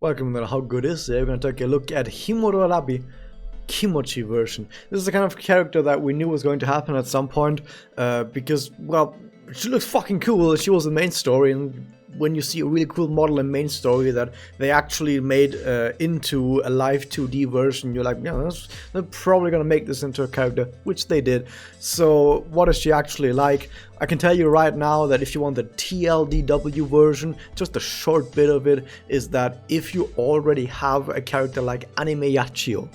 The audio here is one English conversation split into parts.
Welcome to How Good Is It? We're going to take a look at Rabi Kimochi version. This is the kind of character that we knew was going to happen at some point because, well, she looks fucking cool. She was the main story, and when you see a really cool model in main story that they actually made into a live 2D version, you're like, yeah, they're probably gonna make this into a character, which they did. So what is she actually like? I can tell you right now that if you want the TLDW version, just a short bit of it is that if you already have a character like Anime Yachio,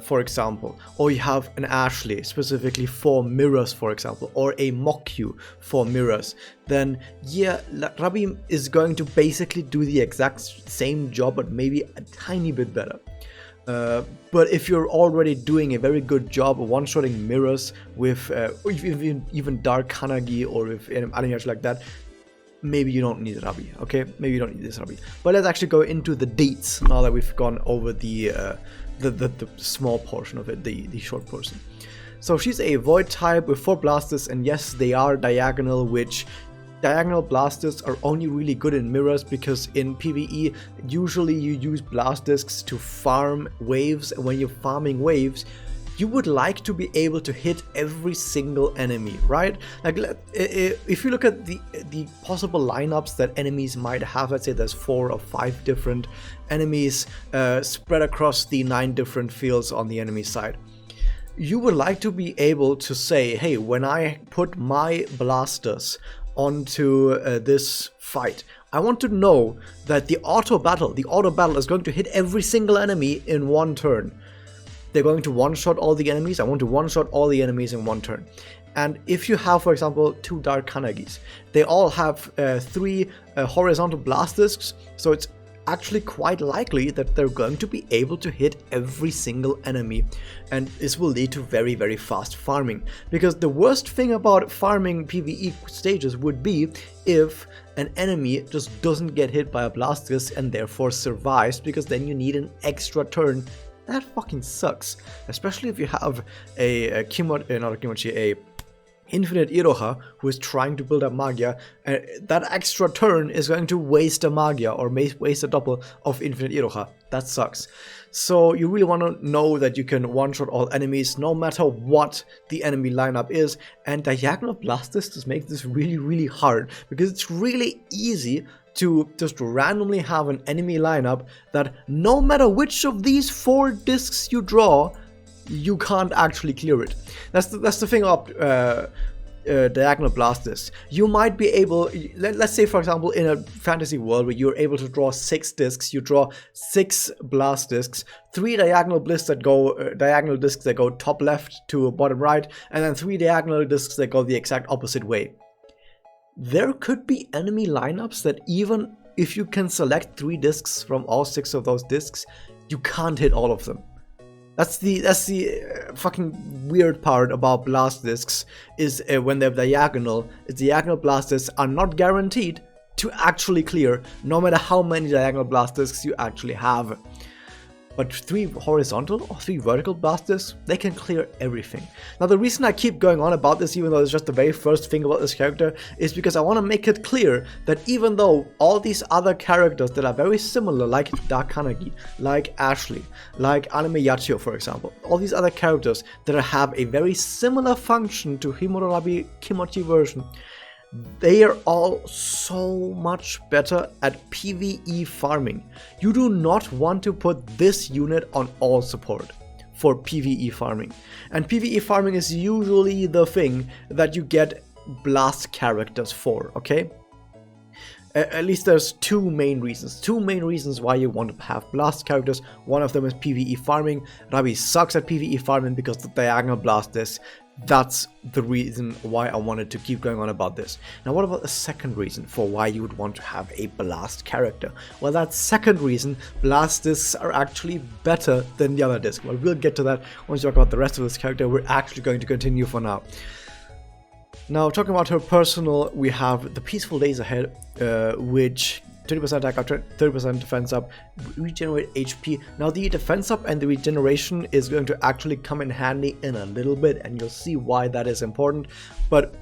for example, or you have an Ashley specifically for mirrors, for example, or a Mokyu for mirrors, then yeah, Rabi is going to basically do the exact same job, but maybe a tiny bit better. But if you're already doing a very good job of one-shotting mirrors with even Dark Kanagi or with animation like that, maybe you don't need Rabi, okay? Maybe you don't need this Rabi. But let's actually go into the deets now that we've gone over the small portion of it, the short portion. So she's a void type with 4 blasters, and yes, they are diagonal, which diagonal blasters are only really good in mirrors because in PvE usually you use blast discs to farm waves, and when you're farming waves you would like to be able to hit every single enemy, right? Like if you look at the possible lineups that enemies might have, let's say there's 4 or 5 different enemies spread across the 9 different fields on the enemy side. You would like to be able to say, hey, when I put my blasters onto this fight, I want to know that the auto battle is going to hit every single enemy in one turn. They're going to one-shot all the enemies. I want to one-shot all the enemies in one turn. And if you have, for example, 2 Dark Kanagis, they all have 3 horizontal blast discs, so it's actually quite likely that they're going to be able to hit every single enemy, and this will lead to very, very fast farming. Because the worst thing about farming PvE stages would be if an enemy just doesn't get hit by a blast disc and therefore survives, because then you need an extra turn. That fucking sucks, especially if you have a Infinite Iroha who is trying to build up Magia. That extra turn is going to waste a Magia or waste a double of Infinite Iroha. That sucks. So you really want to know that you can one-shot all enemies no matter what the enemy lineup is, and diagonal blast discs make this really, really hard because it's really easy to just randomly have an enemy lineup that no matter which of these 4 discs you draw, you can't actually clear it. That's the thing about diagonal blast discs. You might be able, let's say for example in a fantasy world where you're able to draw 6 discs, you draw 6 blast discs, 3 diagonal discs that go top left to bottom right, and then 3 diagonal discs that go the exact opposite way. There could be enemy lineups that even if you can select 3 discs from all 6 of those discs, you can't hit all of them. That's the fucking weird part about blast discs, is when they're diagonal blast discs are not guaranteed to actually clear, no matter how many diagonal blast discs you actually have. But 3 horizontal or 3 vertical blast discs, they can clear everything. Now the reason I keep going on about this, even though it's just the very first thing about this character, is because I want to make it clear that even though all these other characters that are very similar, like Dark Kanagi, like Ashley, like Anime Yachio for example, all these other characters that have a very similar function to Rabi Kimochi version, they are all so much better at PvE farming. You do not want to put this unit on all support for PvE farming. And PvE farming is usually the thing that you get blast characters for, okay? At least there's 2 main reasons why you want to have blast characters. One of them is PvE farming. Rabi sucks at PvE farming because the diagonal blast disc. That's the reason why I wanted to keep going on about this. Now what about the second reason for why you would want to have a blast character? Well, that second reason, blast discs are actually better than the other disc. Well, we'll get to that once we talk about the rest of this character. We're actually going to continue for now. Now, talking about her personal, we have the Peaceful Days Ahead, which 30% attack up, 30% defense up, regenerate HP. Now the defense up and the regeneration is going to actually come in handy in a little bit, and you'll see why that is important. But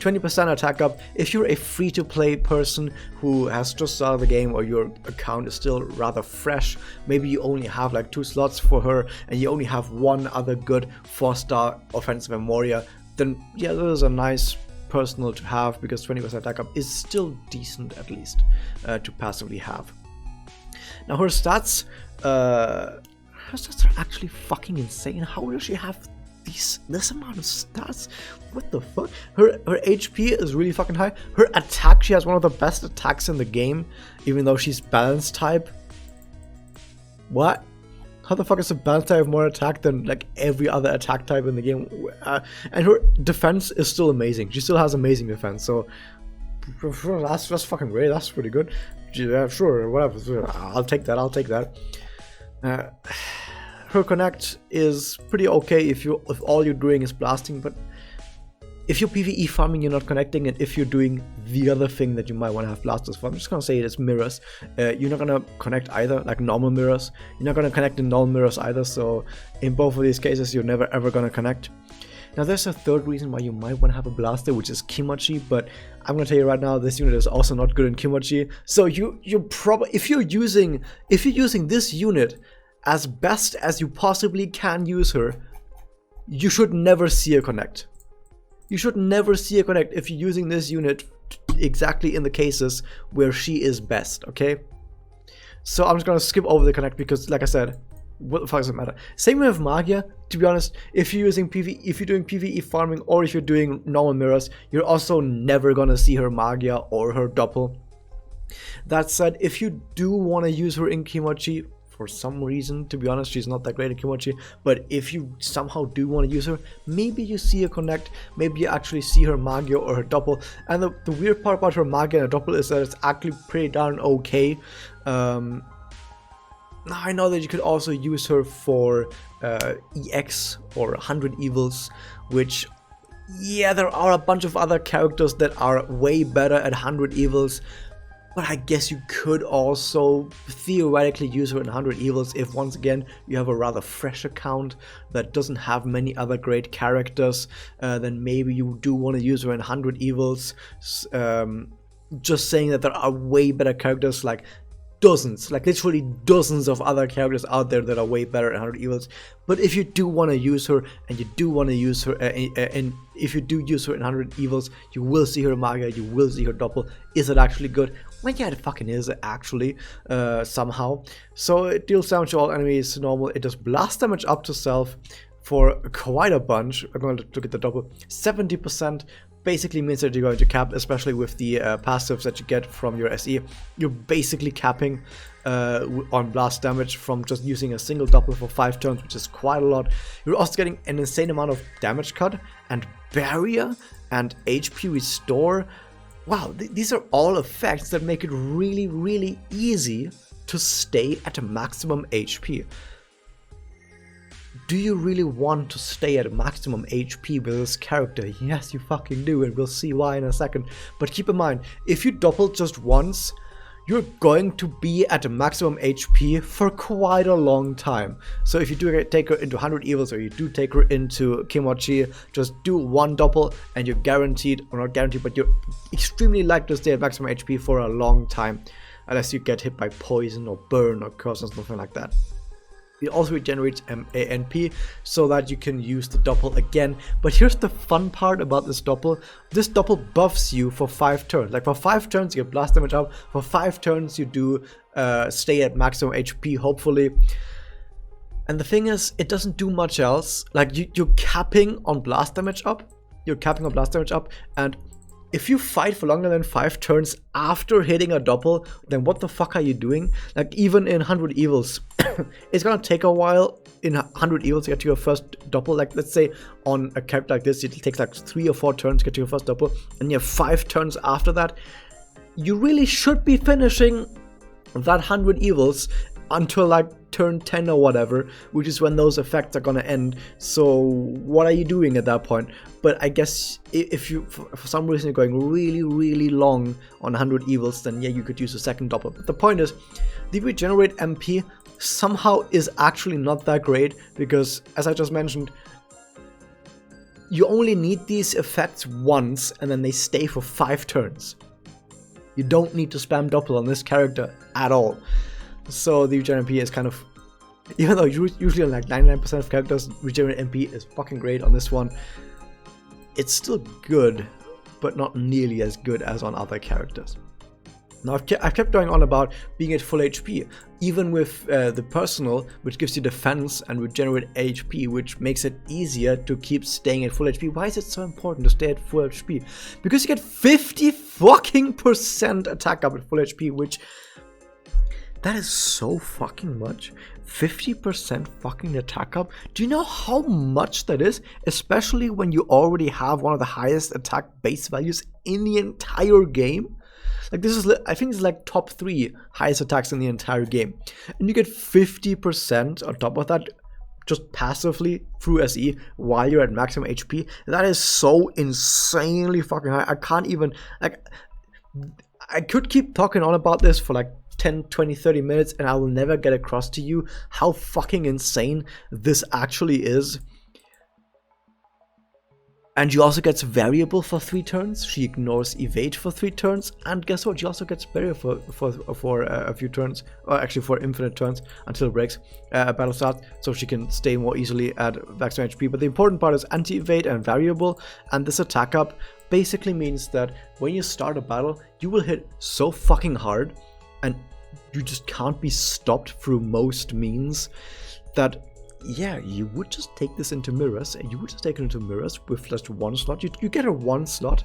20% attack up. If you're a free-to-play person who has just started the game, or your account is still rather fresh, maybe you only have like 2 slots for her and you only have one other good 4-star offensive warrior, then yeah, that is a nice personal to have, because 20% attack up is still decent, at least to passively have. Now her stats are actually fucking insane. How does she have this amount of stats? What the fuck? Her HP is really fucking high. Her attack, she has one of the best attacks in the game, even though she's balance type. What? How the fuck is a balance type more attack than like every other attack type in the game? And her defense is still amazing. She still has amazing defense. So that's fucking great. That's pretty good. Yeah, sure, whatever. I'll take that. I'll take that. Her connect is pretty okay if all you're doing is blasting, but if you're PvE farming, you're not connecting, and if you're doing the other thing that you might want to have blasters for, I'm just gonna say it's mirrors. You're not gonna connect either, like normal mirrors. You're not gonna connect in null mirrors either, so in both of these cases, you're never ever gonna connect. Now there's a third reason why you might want to have a blaster, which is Kimochi, but I'm gonna tell you right now, this unit is also not good in Kimochi. So you probably, if you're using this unit as best as you possibly can use her, you should never see her connect. You should never see her connect if you're using this unit exactly in the cases where she is best, okay? So I'm just gonna skip over the connect because, like I said, what the fuck does it matter? Same with Magia, to be honest. If you're using if you're doing PvE farming, or if you're doing normal mirrors, you're also never gonna see her Magia or her Doppel. That said, if you do want to use her in Kimochi, for some reason, to be honest, she's not that great at Kimochi, but if you somehow do want to use her, maybe you see her connect, maybe you actually see her Magia or her Doppel. And the weird part about her Magia and her Doppel is that it's actually pretty darn okay. Now I know that you could also use her for EX or 100 Evils, which, yeah, there are a bunch of other characters that are way better at 100 Evils, but I guess you could also theoretically use her in 100 Evils if, once again, you have a rather fresh account that doesn't have many other great characters. Then maybe you do want to use her in 100 Evils. Just saying that there are way better characters, like dozens, like literally dozens of other characters out there that are way better at 100 Evils. But if you do want to use her, and you do want to use her, and if you do use her in 100 Evils, you will see her Magia, you will see her Doppel. Is it actually good? Well, yeah, it fucking is, actually, somehow. So it deals damage to all enemies normal. It does blast damage up to self for quite a bunch. I'm going to look at the Doppel. 70%. Basically means that you're going to cap, especially with the passives that you get from your SE. You're basically capping on blast damage from just using a single Doppel for 5 turns, which is quite a lot. You're also getting an insane amount of damage cut and barrier and HP restore. Wow, these are all effects that make it really, really easy to stay at a maximum HP. Do you really want to stay at maximum HP with this character? Yes, you fucking do, and we'll see why in a second. But keep in mind, if you Doppel just once, you're going to be at a maximum HP for quite a long time. So if you do take her into 100 Evils, or you do take her into Kimochi, just do one Doppel and you're guaranteed, or not guaranteed, but you're extremely likely to stay at maximum HP for a long time. Unless you get hit by poison or burn or curse or something like that. It also regenerates ANP so that you can use the Doppel again. But here's the fun part about this Doppel. This Doppel buffs you for 5 turns. Like for 5 turns you get blast damage up. For 5 turns you do stay at maximum HP, hopefully. And the thing is, it doesn't do much else. Like you're capping on blast damage up. You're capping on blast damage up, and if you fight for longer than 5 turns after hitting a Doppel, then what the fuck are you doing? Like, even in 100 Evils, it's gonna take a while in 100 Evils to get to your first Doppel. Like, let's say on a character like this, it takes like 3 or 4 turns to get to your first Doppel, and you have 5 turns after that. You really should be finishing that 100 Evils until like turn 10 or whatever, which is when those effects are gonna end. So what are you doing at that point? But I guess if you, for some reason, you're going really, really long on 100 Evils, then yeah, you could use a second Doppel. But the point is, the regenerate MP somehow is actually not that great, because as I just mentioned, you only need these effects once, and then they stay for 5 turns. You don't need to spam double on this character at all. So the regenerate MP is kind of, even though usually on like 99% of characters, regenerate MP is fucking great, on this one, it's still good, but not nearly as good as on other characters. Now I've kept going on about being at full HP, even with the personal, which gives you defense and regenerate HP, which makes it easier to keep staying at full HP. Why is it so important to stay at full HP? Because you get 50% attack up at full HP, which, that is so fucking much. 50% fucking attack up. Do you know how much that is? Especially when you already have one of the highest attack base values in the entire game. Like, this is, I think it's like top 3 highest attacks in the entire game. And you get 50% on top of that just passively through SE while you're at maximum HP. That is so insanely fucking high. I can't even, like, I could keep talking on about this for like 10, 20, 30 minutes and I will never get across to you how fucking insane this actually is. And she also gets variable for 3 turns. She ignores evade for 3 turns. And guess what? She also gets variable for a few turns. Or actually for infinite turns until it breaks battle starts. So she can stay more easily at maximum HP. But the important part is anti-evade and variable. And this attack up basically means that when you start a battle, you will hit so fucking hard. And you just can't be stopped through most means. That, yeah, you would just take this into mirrors, and you would just take it into mirrors with just 1 slot. You get a 1 slot.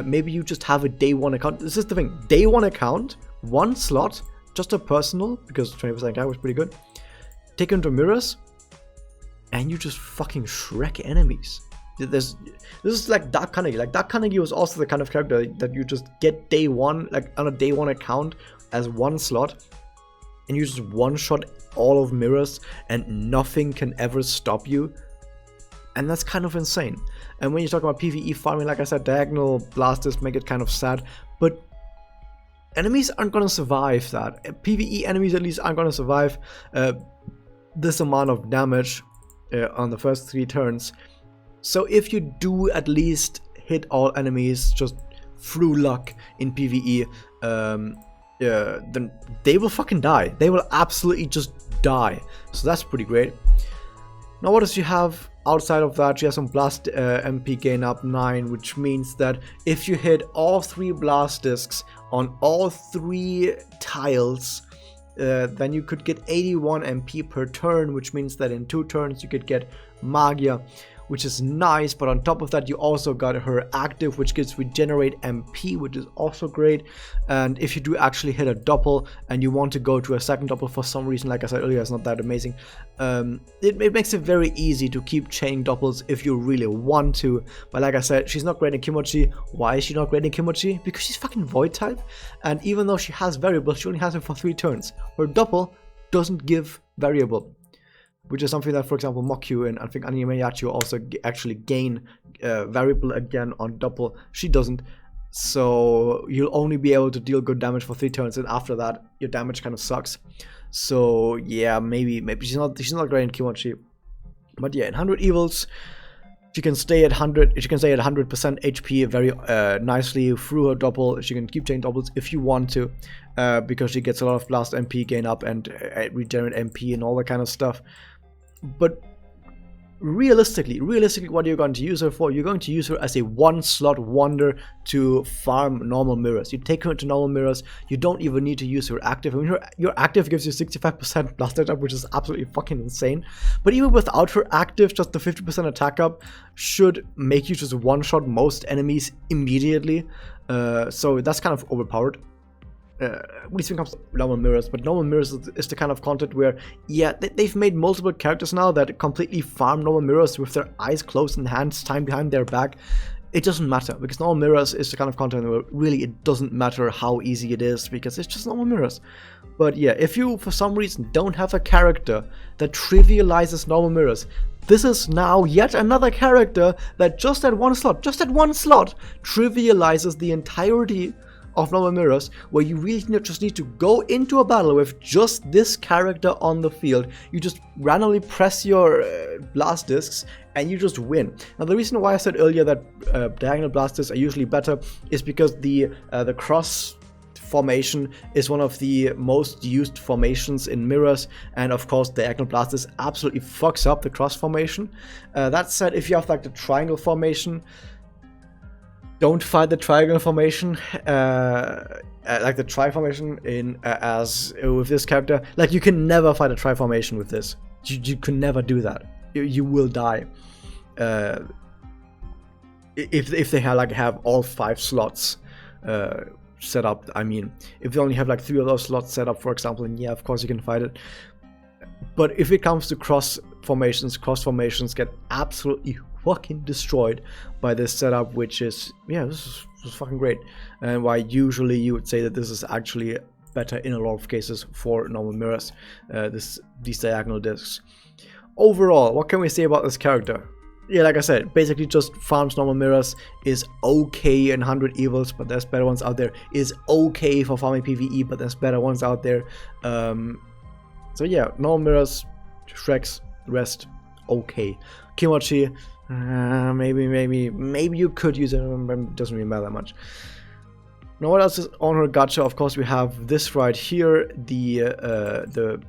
Maybe you just have a day 1 account. This is the thing. Day 1 account, 1 slot, just a personal, because 20% guy was pretty good. Take it into mirrors, and you just fucking Shrek enemies. This is like Dark Carnegie. Like, Dark Carnegie was also the kind of character that you just get day 1, like on a day 1 account as 1 slot, and you just one-shot all of mirrors and nothing can ever stop you. And that's kind of insane. And when you talk about PvE farming, like I said, diagonal blasters make it kind of sad, but enemies aren't gonna survive that. PvE enemies at least aren't gonna survive this amount of damage on the first 3 turns. So if you do at least hit all enemies just through luck in PvE, then they will fucking die. They will absolutely just die. So that's pretty great. Now what does she have outside of that? She has some blast MP gain up 9, which means that if you hit all 3 blast discs on all 3 tiles, then you could get 81 MP per turn, which means that in 2 turns you could get Magia, which is nice. But on top of that, you also got her active, which gives regenerate MP, which is also great. And if you do actually hit a double and you want to go to a second double for some reason, like I said earlier, it's not that amazing, it makes it very easy to keep chaining doubles if you really want to. But like I said, she's not great in Kimochi. Why is she not great in Kimochi? Because she's fucking void type, and even though she has variable, she only has it for 3 turns. Her double doesn't give variable, which is something that, for example, Mokyu and I think Anime Yachiyo also actually gain variable again on double. She doesn't. So you'll only be able to deal good damage for 3 turns, and after that, your damage kind of sucks. So yeah, maybe she's not great in Kimochi. But yeah, in 100 Evils, she can stay at 100. She can stay at 100% HP very nicely through her double. She can keep chaining doubles if you want to, because she gets a lot of blast MP gain up and regenerate MP and all that kind of stuff. But realistically, what you're going to use her for, you're going to use her as a 1-slot wonder to farm normal mirrors. You take her into normal mirrors, you don't even need to use her active. I mean, your active gives you 65% blast attack up, which is absolutely fucking insane. But even without her active, just the 50% attack up should make you just one-shot most enemies immediately. So that's kind of overpowered. At least when it comes to normal mirrors. But normal mirrors is the kind of content where, yeah, they've made multiple characters now that completely farm normal mirrors with their eyes closed and hands tied behind their back. It doesn't matter, because normal mirrors is the kind of content where really it doesn't matter how easy it is, because it's just normal mirrors. But yeah, if you for some reason don't have a character that trivializes normal mirrors, this is now yet another character that just at one slot, trivializes the entirety of normal mirrors, where you really just need to go into a battle with just this character on the field. You just randomly press your blast discs and you just win. Now the reason why I said earlier that diagonal blasters are usually better is because the cross formation is one of the most used formations in mirrors, and of course diagonal blasters absolutely fucks up the cross formation. That said, if you have like the triangle formation, don't fight the triangle formation, like the tri formation in as with this character. Like you can never fight a tri formation with this. You can never do that. You will die. If they have all 5 slots set up. I mean, if they only have like 3 of those slots set up, for example, and yeah, of course you can fight it. But if it comes to cross formations get absolutely fucking destroyed by this setup, which is, yeah, this is fucking great. And why usually you would say that this is actually better in a lot of cases for normal mirrors, these diagonal discs. Overall, what can we say about this character? Yeah, like I said, basically just farms normal mirrors, is okay in 100 evils, but there's better ones out there. Is okay for farming PvE, but there's better ones out there. So yeah, normal mirrors, Shreks, rest, okay. Kimochi, maybe you could use it, it doesn't really matter that much. Now what else is on her gacha? Of course we have this right here, the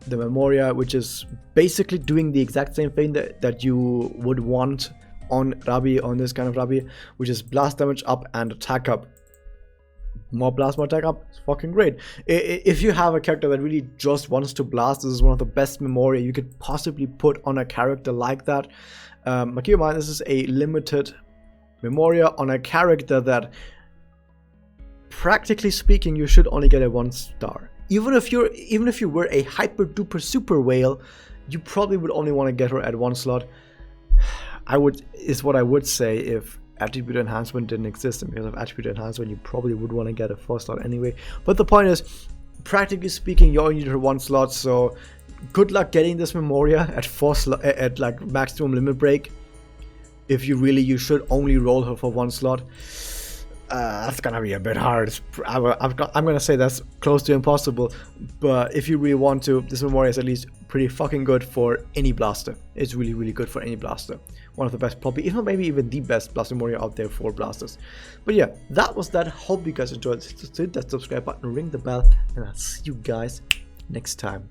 Memoria, which is basically doing the exact same thing that you would want on Rabi, on this kind of Rabi, which is blast damage up and attack up. More blast, more attack up, it's fucking great. If you have a character that really just wants to blast, this is one of the best Memoria you could possibly put on a character like that. Keep in mind, this is a limited Memoria on a character that, practically speaking, you should only get a 1-star. Even if you were a hyper duper super whale, you probably would only want to get her at 1 slot. Is what I would say if attribute enhancement didn't exist, and because of attribute enhancement you probably would want to get a 4-slot anyway. But the point is, practically speaking, you only need her 1 slot, so good luck getting this Memoria at 4 slot at like maximum limit break. If you should only roll her for 1 slot. That's gonna be a bit hard. I'm gonna say that's close to impossible, but if you really want to, this Memoria is at least pretty fucking good for any blaster. It's really, really good for any blaster. One of the best, probably, if not maybe even the best blaster Memoria out there for blasters. But yeah, that was that. Hope you guys enjoyed. Hit that subscribe button, ring the bell, and I'll see you guys next time.